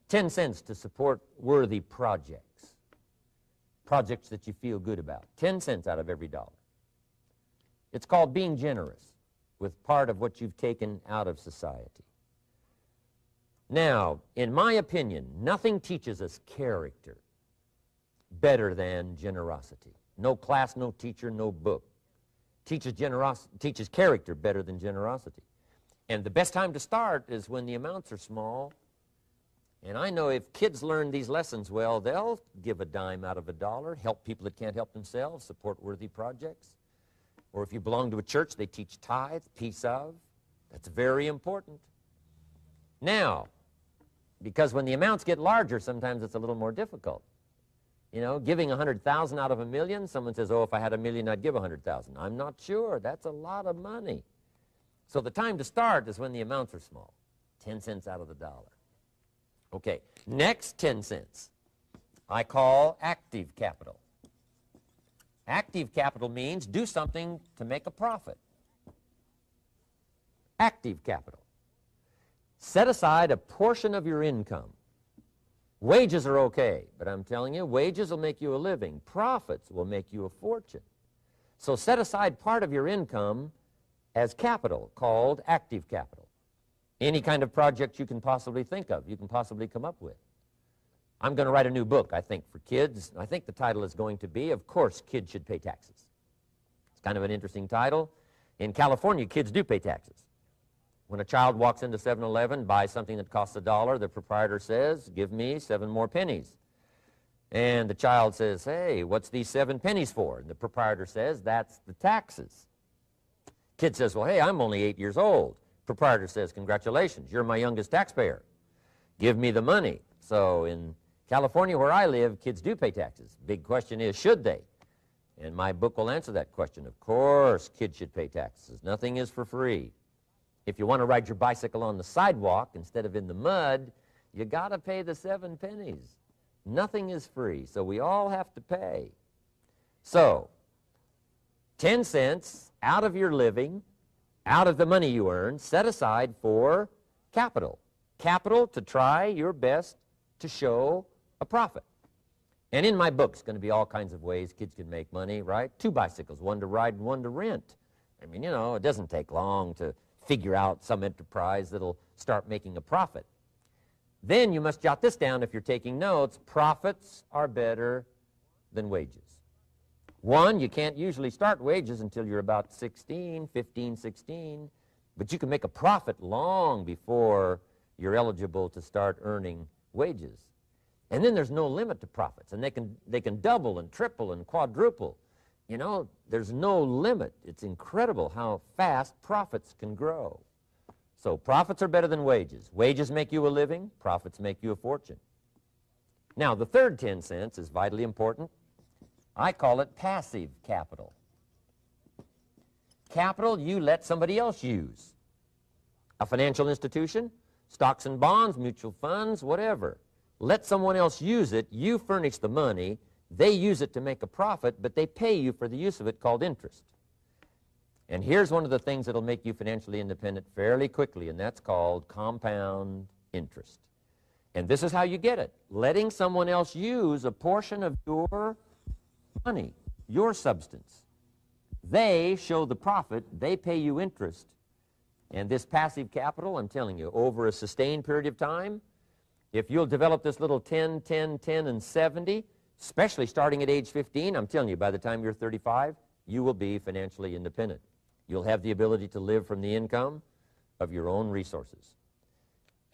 10 cents to support worthy projects. Projects that you feel good about. 10 cents out of every dollar. It's called being generous with part of what you've taken out of society. Now, in my opinion, nothing teaches us character better than generosity. No class, no teacher, no book teaches character better than generosity. And the best time to start is when the amounts are small And I know if kids learn these lessons well, they'll give a dime out of a dollar, help people that can't help themselves, support worthy projects. Or if you belong to a church, they teach tithe, piece of. That's very important. Now, because when the amounts get larger, sometimes it's a little more difficult. You know, giving 100,000 out of a million, someone says, oh, if I had a million, I'd give 100,000. I'm not sure. That's a lot of money. So the time to start is when the amounts are small, 10 cents out of the dollar. Okay, next 10 cents I call active capital. Active capital means do something to make a profit. Active capital. Set aside a portion of your income. Wages are okay, but I'm telling you, wages will make you a living. Profits will make you a fortune. So set aside part of your income as capital, called active capital. Any kind of project you can possibly think of, you can possibly come up with. I'm going to write a new book, I think, for kids. I think the title is going to be, Of Course Kids Should Pay Taxes. It's kind of an interesting title. In California, kids do pay taxes. When a child walks into 7-Eleven, buys something that costs $1, the proprietor says, give me 7 more pennies. And the child says, hey, what's these 7 pennies for? And the proprietor says, that's the taxes. Kid says, well, hey, I'm only 8 years old. Proprietor says, congratulations, you're my youngest taxpayer. Give me the money. So in California, where I live, kids do pay taxes. Big question is, should they? And my book will answer that question. Of course, kids should pay taxes. Nothing is for free. If you want to ride your bicycle on the sidewalk instead of in the mud, you got to pay the 7 pennies. Nothing is free, so we all have to pay. So, 10 cents out of your living, out of the money you earn, set aside for capital. Capital to try your best to show a profit. And in my book, it's going to be all kinds of ways kids can make money, right? 2 bicycles, one to ride and one to rent. I mean, you know, it doesn't take long to figure out some enterprise that'll start making a profit. Then you must jot this down if you're taking notes. Profits are better than wages. 1, you can't usually start wages until you're about 16, 15, 16, but you can make a profit long before you're eligible to start earning wages. And then there's no limit to profits, and they can double and triple and quadruple. You know, there's no limit. It's incredible how fast profits can grow. So profits are better than wages. Wages make you a living. Profits make you a fortune. Now, the third 10 cents is vitally important. I call it passive capital. Capital you let somebody else use. A financial institution, stocks and bonds, mutual funds, whatever. Let someone else use it. You furnish the money. They use it to make a profit, but they pay you for the use of it, called interest. And here's one of the things that will make you financially independent fairly quickly, and that's called compound interest. And this is how you get it. Letting someone else use a portion of your money, your substance. They show the profit, they pay you interest. And this passive capital, I'm telling you, over a sustained period of time, if you'll develop this little 10, 10, 10, and 70, especially starting at age 15, I'm telling you, by the time you're 35, you will be financially independent. You'll have the ability to live from the income of your own resources.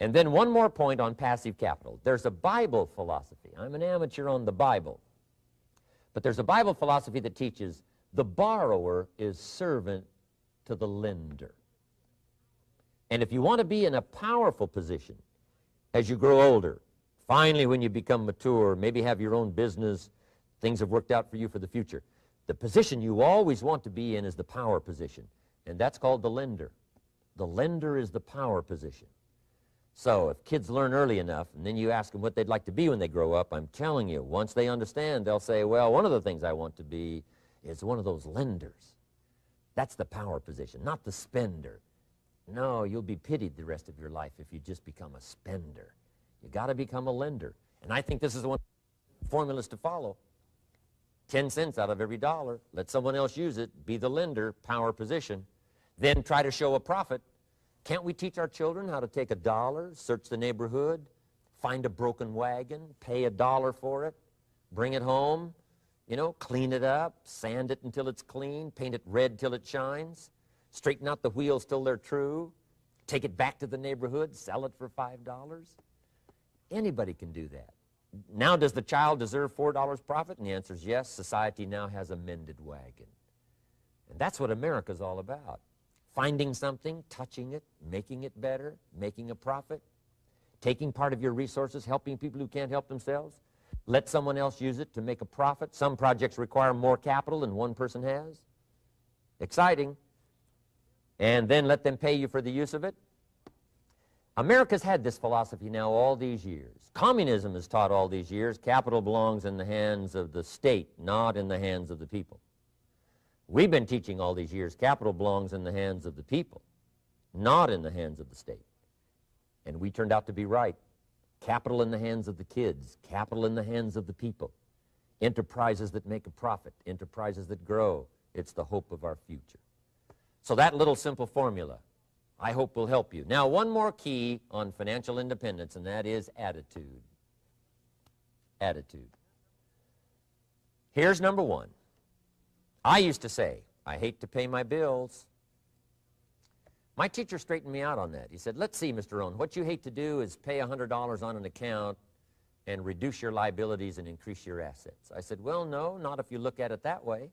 And then one more point on passive capital. There's a Bible philosophy. I'm an amateur on the Bible. But there's a Bible philosophy that teaches the borrower is servant to the lender. And if you want to be in a powerful position as you grow older, finally when you become mature, maybe have your own business, things have worked out for you for the future, the position you always want to be in is the power position, and that's called the lender. The lender is the power position. So if kids learn early enough, and then you ask them what they'd like to be when they grow up, I'm telling you, once they understand, they'll say, well, one of the things I want to be is one of those lenders. That's the power position, not the spender. No, you'll be pitied the rest of your life if you just become a spender. You got to become a lender. And I think this is one of the formulas to follow. 10 cents out of every dollar. Let someone else use it. Be the lender, power position. Then try to show a profit. Can't we teach our children how to take $1, search the neighborhood, find a broken wagon, pay $1 for it, bring it home, you know, clean it up, sand it until it's clean, paint it red till it shines, straighten out the wheels till they're true, take it back to the neighborhood, sell it for $5? Anybody can do that. Now, does the child deserve $4 profit? And the answer is yes. Society now has a mended wagon. And that's what America's all about. Finding something, touching it, making it better, making a profit, taking part of your resources, helping people who can't help themselves. Let someone else use it to make a profit. Some projects require more capital than one person has. Exciting. And then let them pay you for the use of it. America's had this philosophy now all these years. Communism has taught all these years capital belongs in the hands of the state, not in the hands of the people. We've been teaching all these years capital belongs in the hands of the people, not in the hands of the state. And we turned out to be right. Capital in the hands of the kids, capital in the hands of the people. Enterprises that make a profit, enterprises that grow. It's the hope of our future. So that little simple formula, I hope, will help you. Now, one more key on financial independence, and that is attitude. Attitude. Here's number one. I used to say, I hate to pay my bills. My teacher straightened me out on that. He said, let's see, Mr. Rohn, what you hate to do is pay $100 on an account and reduce your liabilities and increase your assets. I said, well, no, not if you look at it that way.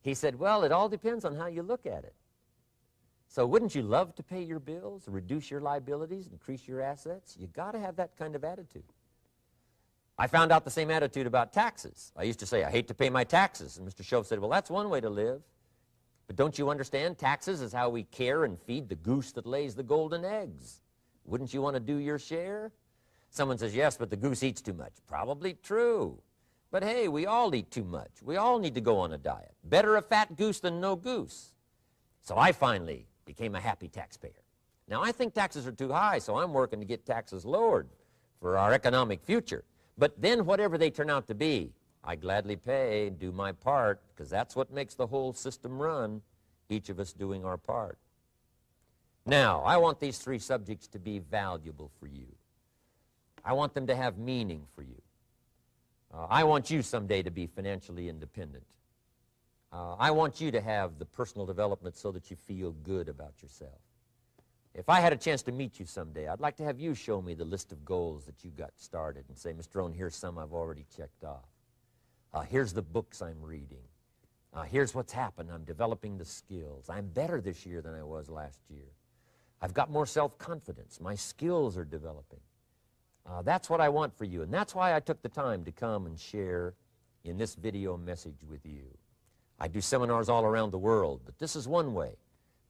He said, well, it all depends on how you look at it. So wouldn't you love to pay your bills, reduce your liabilities, increase your assets? You got to have that kind of attitude. I found out the same attitude about taxes. I used to say, I hate to pay my taxes. And Mr. Shove said, well, that's one way to live. But don't you understand? Taxes is how we care and feed the goose that lays the golden eggs. Wouldn't you want to do your share? Someone says, yes, but the goose eats too much. Probably true. But hey, we all eat too much. We all need to go on a diet. Better a fat goose than no goose. So I finally became a happy taxpayer. Now, I think taxes are too high, so I'm working to get taxes lowered for our economic future. But then whatever they turn out to be, I gladly pay and do my part, because that's what makes the whole system run, each of us doing our part. Now, I want these three subjects to be valuable for you. I want them to have meaning for you. I want you someday to be financially independent. I want you to have the personal development so that you feel good about yourself. If I had a chance to meet you someday, I'd like to have you show me the list of goals that you got started and say, Mr. Rohn, here's some I've already checked off. Here's the books I'm reading. Here's what's happened. I'm developing the skills. I'm better this year than I was last year. I've got more self-confidence. My skills are developing. That's what I want for you, and that's why I took the time to come and share in this video message with you. I do seminars all around the world, but this is one way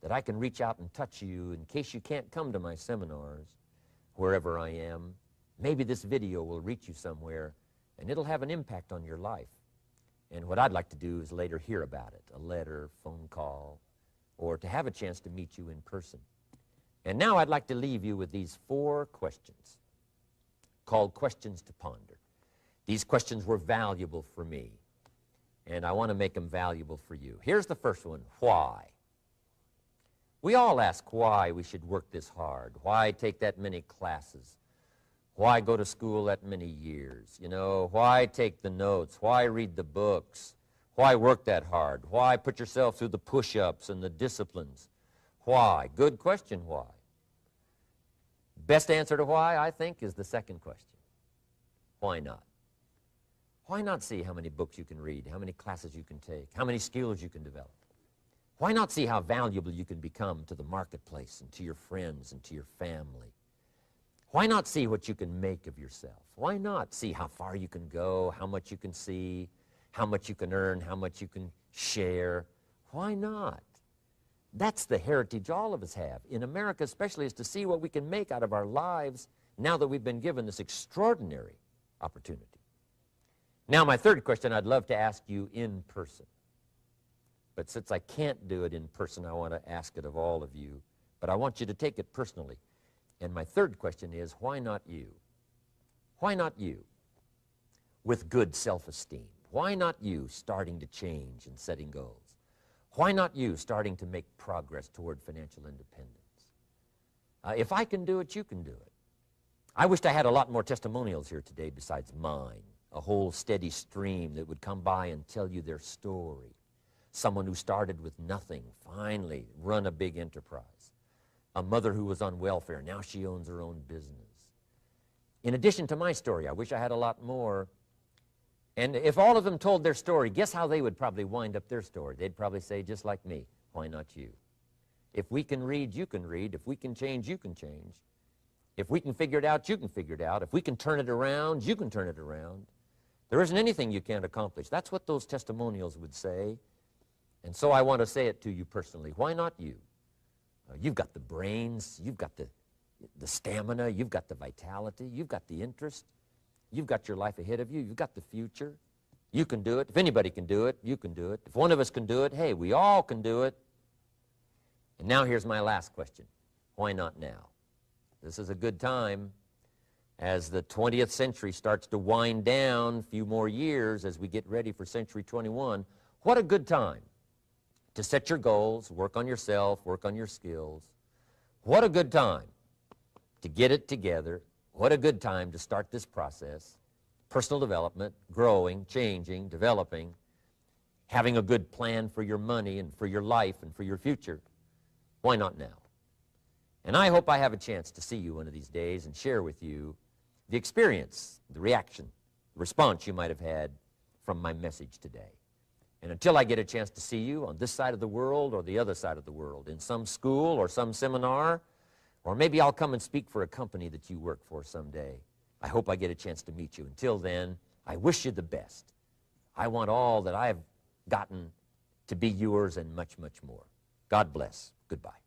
that I can reach out and touch you in case you can't come to my seminars, wherever I am. Maybe this video will reach you somewhere, and it'll have an impact on your life. And what I'd like to do is later hear about it, a letter, phone call, or to have a chance to meet you in person. And now I'd like to leave you with these 4 questions called questions to ponder. These questions were valuable for me, and I want to make them valuable for you. Here's the first one, why? We all ask why we should work this hard, why take that many classes, why go to school that many years, you know, why take the notes, why read the books, why work that hard, why put yourself through the push-ups and the disciplines, why? Good question, why? Best answer to why, I think, is the second question. Why not? Why not see how many books you can read, how many classes you can take, how many skills you can develop? Why not see how valuable you can become to the marketplace and to your friends and to your family? Why not see what you can make of yourself? Why not see how far you can go, how much you can see, how much you can earn, how much you can share? Why not? That's the heritage all of us have, in America especially, is to see what we can make out of our lives now that we've been given this extraordinary opportunity. Now, my third question I'd love to ask you in person. But since I can't do it in person, I want to ask it of all of you. But I want you to take it personally. And my third question is, why not you? Why not you? With good self-esteem. Why not you starting to change and setting goals? Why not you starting to make progress toward financial independence? If I can do it, you can do it. I wished I had a lot more testimonials here today besides mine. A whole steady stream that would come by and tell you their story. Someone who started with nothing, finally run a big enterprise. A mother who was on welfare, now she owns her own business. in addition to my story. I wish I had a lot more. And if all of them told their story, guess how they would probably wind up their story? They'd probably say, just like me, why not you? If we can read, you can read. If we can change, you can change. If we can figure it out, you can figure it out. If we can turn it around, you can turn it around. There isn't anything you can't accomplish. That's what those testimonials would say. And so I want to say it to you personally. Why not you? You've got the brains. You've got the stamina. You've got the vitality. You've got the interest. You've got your life ahead of you. You've got the future. You can do it. If anybody can do it, you can do it. If one of us can do it, hey, we all can do it. And now here's my last question. Why not now? This is a good time as the 20th century starts to wind down, a few more years as we get ready for century 21. What a good time to set your goals, work on yourself, work on your skills. What a good time to get it together. What a good time to start this process. Personal development, growing, changing, developing, having a good plan for your money and for your life and for your future. Why not now? And I hope I have a chance to see you one of these days and share with you the experience, the reaction, the response you might have had from my message today. And until I get a chance to see you on this side of the world or the other side of the world, in some school or some seminar, or maybe I'll come and speak for a company that you work for someday, I hope I get a chance to meet you. Until then, I wish you the best. I want all that I have gotten to be yours and much, much more. God bless. Goodbye.